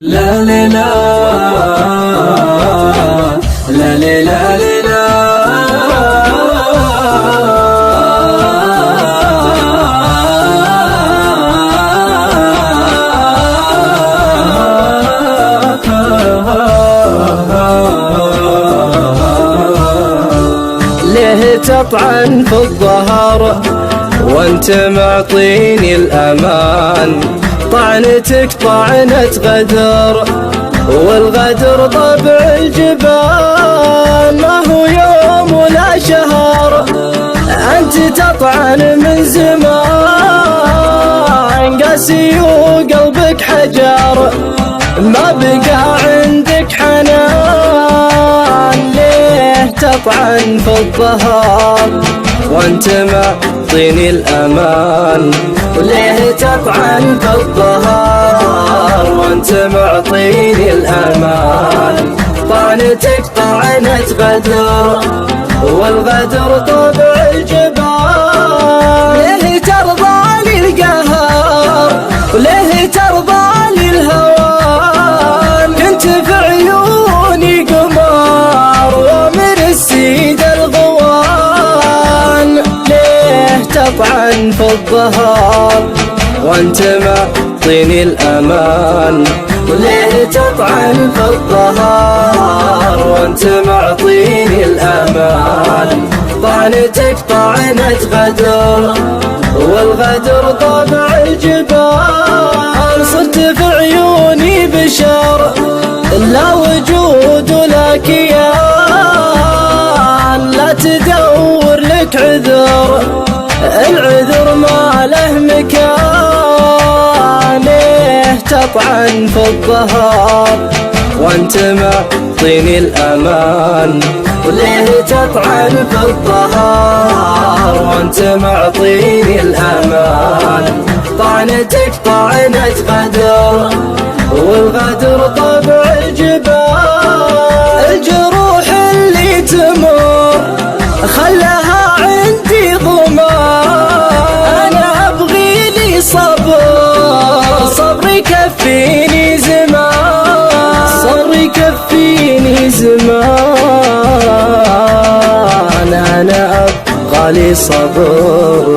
لا لا لا لا لا لا لا ليه تطعن في الظهر وانت معطيني الامان؟ طعنتك طعنة غدر، والغدر طبع الجبال، ما هو يوم ولا شهر. انت تطعن من زمان، قاسي وقلبك حجر، ما بقى عندك حنان. ليه تطعن في الظهر وانت معطيني الامان؟ وليه تطعن في الظهر وانت معطيني الامان؟ طعنتك طعنة غدر، والغدر طبع الجبال. ليه ترضى لي القهر وليه ترضى لي الهوان؟ كنت في عيوني قمر ومن السيد الغوان. ليه تطعن في الظهر وانت معطيني الامان؟ وليه تطعن في الظهر وانت معطيني الامان؟ طعنتك طعنة غدر، والغدر طبع الجبال. صرت في عيوني بشر، لا وجود ولا كيان، لا تدور لك عذر، العذر ما له مكان. ليه تطعن في الظهر وانت معطيني الامان؟ وليه تطعن في الظهر وانت معطيني الامان؟ طعنتك طعنة غدر، والغدر طبع الجبال. الجروح اللي تمر خلها عندي ضمان، انا ابغي لي صبر، صبر يكفيني زمان، صبر يكفيني زمان. انا ابغى لي صبر.